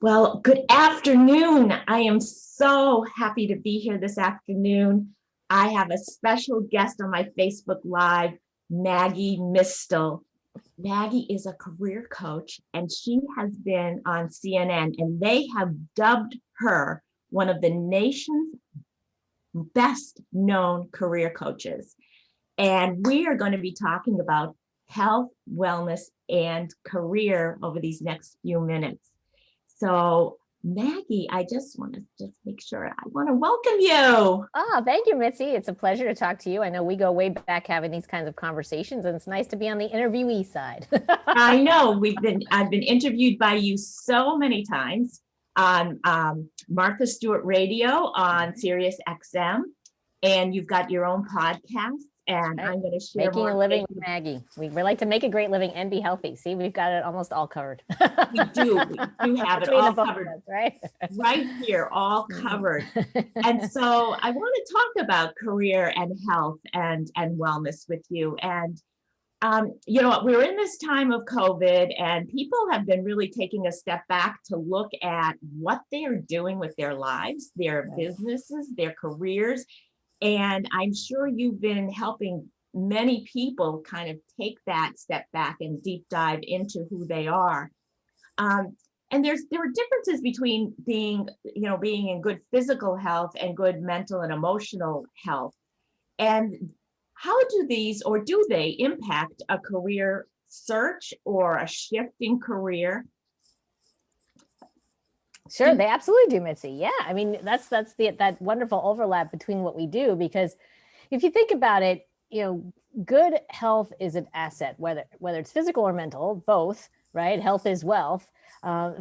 Well, good afternoon. I am so happy to be here this afternoon. I have a special guest on my Facebook Live, Maggie Mistal. Maggie is a career coach and she has been on CNN, and they have dubbed her one of the nation's best known career coaches. And we are going to be talking about health, wellness, and career over these next few minutes. So, Maggie, I just want to make sure I want to welcome you. Oh, thank you, Mitzi. It's a pleasure to talk to you. I know we go way back having these kinds of conversations, and it's nice to be on the interviewee side. I know I've been interviewed by you so many times on Martha Stewart Radio on Sirius XM, and you've got your own podcast. And Right. I'm going to share Making more a living with Maggie. We like to make a great living and be healthy. See, we've got it almost all covered. We do have it Between all the both of covered us, right? right here, all covered. And so I want to talk about career and health and wellness with you. And we're in this time of COVID, and people have been really taking a step back to look at what they are doing with their lives, their Right. businesses, their careers. And I'm sure you've been helping many people kind of take that step back and deep dive into who they are. And there are differences between being in good physical health and good mental and emotional health. And how do these, or do they impact a career search or a shift in career? Sure, they absolutely do, Mitzi. Yeah, I mean that wonderful overlap between what we do, because if you think about it, good health is an asset, whether it's physical or mental, both. Right, health is wealth.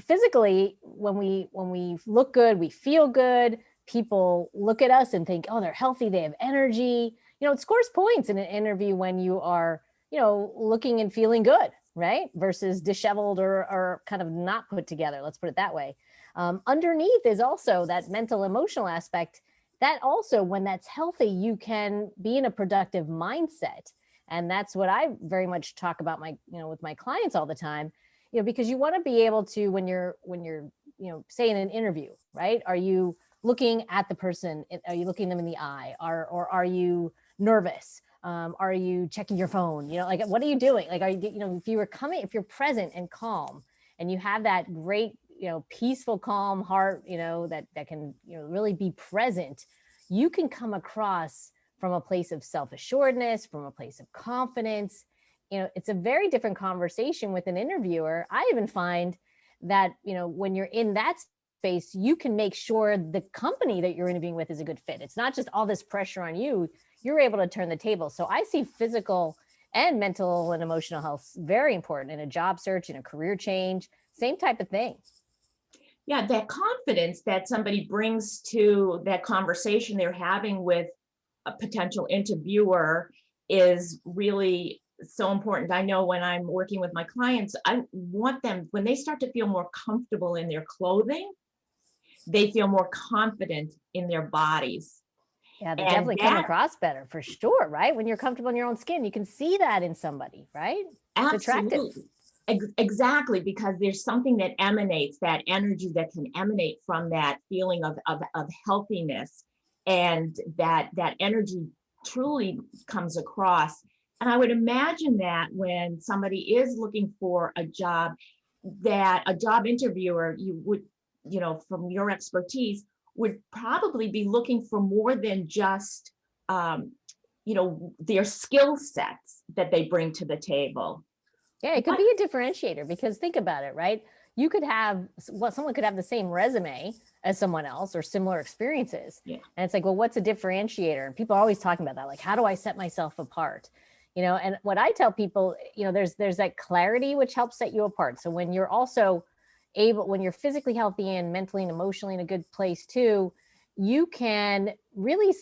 Physically, when we look good, we feel good. People look at us and think, oh, they're healthy, they have energy. It scores points in an interview when you are, looking and feeling good, right? Versus disheveled or kind of not put together. Let's put it that way. Underneath is also that mental emotional aspect that also, when that's healthy, you can be in a productive mindset. And that's what I very much talk about with my clients all the time, because you want to be able to, when you're, say in an interview, right? Are you looking at the person? Are you looking them in the eye? Or are you nervous? Are you checking your phone? Like, what are you doing? Like, are you, if you're present and calm and you have that great, peaceful, calm heart, that can, really be present, you can come across from a place of self-assuredness, from a place of confidence. It's a very different conversation with an interviewer. I even find that, when you're in that space, you can make sure the company that you're interviewing with is a good fit. It's not just all this pressure on you. You're able to turn the table. So I see physical and mental and emotional health very important in a job search, in a career change, same type of thing. Yeah, that confidence that somebody brings to that conversation they're having with a potential interviewer is really so important. I know when I'm working with my clients, I want them, when they start to feel more comfortable in their clothing, they feel more confident in their bodies. Yeah, they And definitely come across better for sure, right? When you're comfortable in your own skin, you can see that in somebody, right? It's attractive. Absolutely. Exactly, because there's something that emanates, that energy that can emanate from that feeling of healthiness, and that energy truly comes across. And I would imagine that when somebody is looking for a job, that a job interviewer, you would, from your expertise, would probably be looking for more than just, their skill sets that they bring to the table. Yeah, it could be a differentiator, because think about it, right? You could have, someone could have the same resume as someone else or similar experiences. Yeah. And it's like, well, what's a differentiator? And people are always talking about that. Like, how do I set myself apart? And what I tell people, there's that clarity, which helps set you apart. So when you're also when you're physically healthy and mentally and emotionally in a good place too, you can really,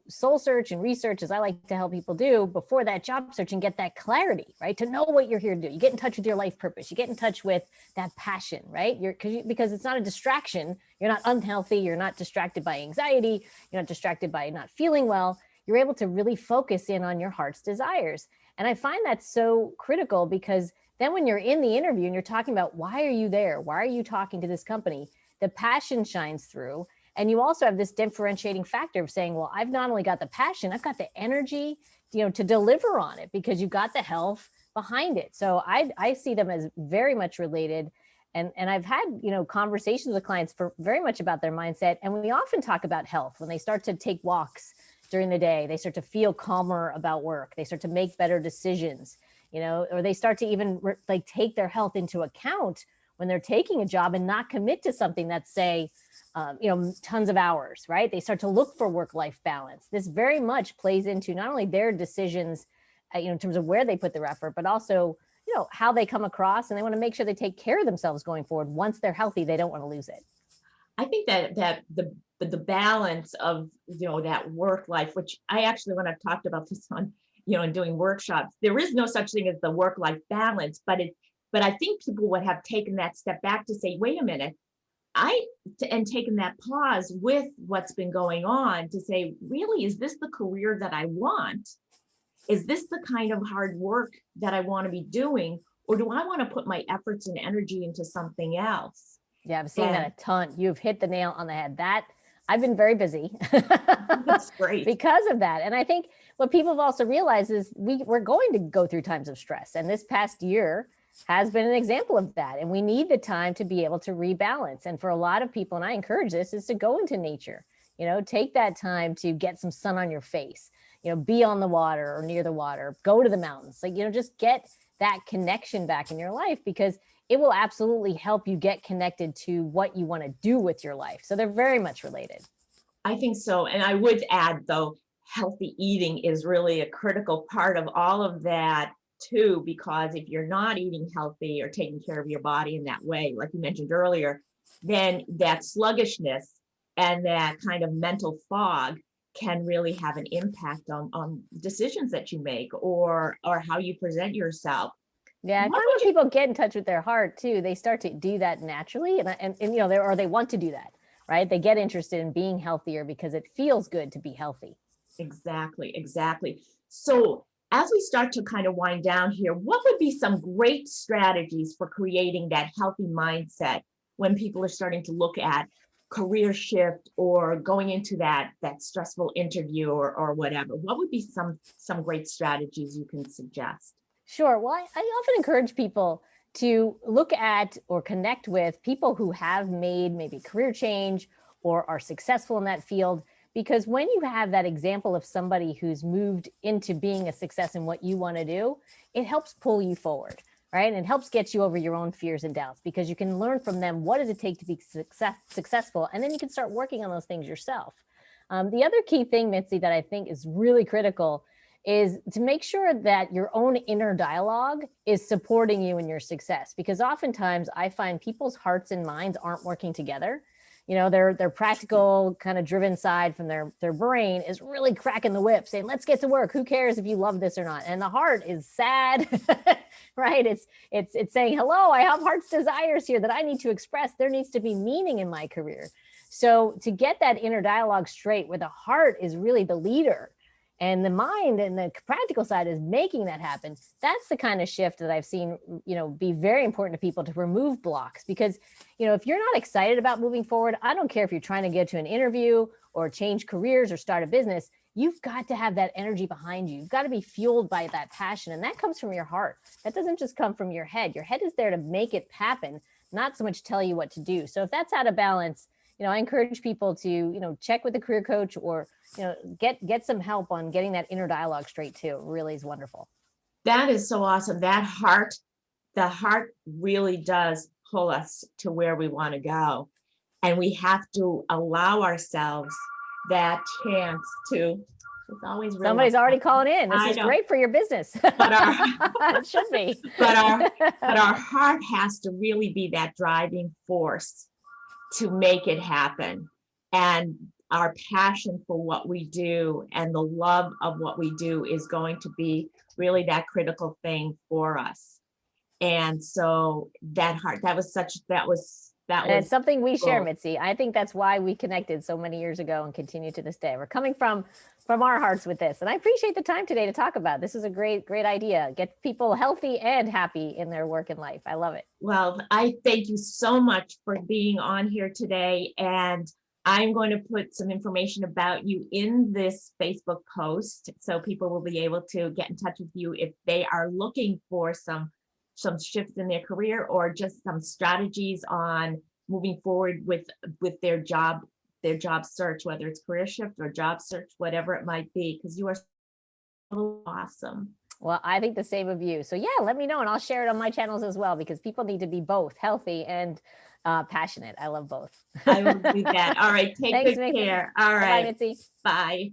soul search and research, as I like to help people do before that job search, and get that clarity, right? To know what you're here to do. You get in touch with your life purpose. You get in touch with that passion, right? Because it's not a distraction. You're not unhealthy. You're not distracted by anxiety. You're not distracted by not feeling well. You're able to really focus in on your heart's desires. And I find that so critical, because then when you're in the interview and you're talking about why are you there? Why are you talking to this company? The passion shines through. And you also have this differentiating factor of saying, well, I've not only got the passion, I've got the energy, to deliver on it because you've got the health behind it. So I see them as very much related. And I've had, conversations with clients for very much about their mindset. And we often talk about health when they start to take walks during the day, they start to feel calmer about work. They start to make better decisions, or they start to even take their health into account when they're taking a job and not commit to something that's say, tons of hours, right? They start to look for work-life balance. This very much plays into not only their decisions, in terms of where they put their effort, but also, how they come across, and they want to make sure they take care of themselves going forward. Once they're healthy, they don't want to lose it. I think that the balance of, that work life, which I actually, when I've talked about this on, in doing workshops, there is no such thing as the work-life balance, but I think people would have taken that step back to say, wait a minute, and taken that pause with what's been going on to say, really, is this the career that I want? Is this the kind of hard work that I want to be doing? Or do I want to put my efforts and energy into something else? Yeah, I'm seeing that a ton. You've hit the nail on the head. That I've been very busy. That's great. Because of that. And I think what people have also realized is we're going to go through times of stress. And this past year has been an example of that. And we need the time to be able to rebalance. And for a lot of people, and I encourage this, is to go into nature, take that time to get some sun on your face, be on the water or near the water, go to the mountains, just get that connection back in your life, because it will absolutely help you get connected to what you want to do with your life. So they're very much related. I think so. And I would add, though, healthy eating is really a critical part of all of that too, because if you're not eating healthy or taking care of your body in that way, like you mentioned earlier, then that sluggishness and that kind of mental fog can really have an impact on decisions that you make or how you present yourself. Yeah, I find when people get in touch with their heart too, they start to do that naturally, and they want to do that, right? They get interested in being healthier because it feels good to be healthy. Exactly. So as we start to kind of wind down here, what would be some great strategies for creating that healthy mindset when people are starting to look at career shift or going into that stressful interview or whatever? What would be some great strategies you can suggest? Sure. Well, I often encourage people to look at or connect with people who have made maybe career change or are successful in that field. Because when you have that example of somebody who's moved into being a success in what you want to do, it helps pull you forward, right? And it helps get you over your own fears and doubts, because you can learn from them, what does it take to be successful? And then you can start working on those things yourself. The other key thing, Mitzi, that I think is really critical is to make sure that your own inner dialogue is supporting you in your success. Because oftentimes I find people's hearts and minds aren't working together. Their practical kind of driven side from their brain is really cracking the whip saying, let's get to work. Who cares if you love this or not? And the heart is sad, right? It's saying, hello, I have heart's desires here that I need to express. There needs to be meaning in my career. So to get that inner dialogue straight, where the heart is really the leader and the mind and the practical side is making that happen, that's the kind of shift that I've seen, be very important to people to remove blocks. Because, if you're not excited about moving forward, I don't care if you're trying to get to an interview or change careers or start a business, you've got to have that energy behind you. You've got to be fueled by that passion. And that comes from your heart. That doesn't just come from your head. Your head is there to make it happen, not so much tell you what to do. So if that's out of balance, I encourage people to, check with a career coach or, get some help on getting that inner dialogue straight too. It really is wonderful. That is so awesome. The heart really does pull us to where we want to go. And we have to allow ourselves that chance to, it's always really somebody's already calling in. This is great for your business. It should be. But our heart has to really be that driving force to make it happen. And our passion for what we do and the love of what we do is going to be really that critical thing for us. And so that heart, that was That And was it's something we share, cool. Mitzi. I think that's why we connected so many years ago and continue to this day. We're coming from our hearts with this. And I appreciate the time today to talk about it. This is a great idea. Get people healthy and happy in their work and life. I love it. Well, I thank you so much for being on here today. And I'm going to put some information about you in this Facebook post so people will be able to get in touch with you if they are looking for some shifts in their career or just some strategies on moving forward with their job search, whether it's career shift or job search, whatever it might be, because you are so awesome. Well, I think the same of you. So yeah, let me know and I'll share it on my channels as well because people need to be both healthy and passionate. I love both. I will do that. All right. Take Thanks, good Mitzi. care. All Bye-bye, right. Mitzi. Bye.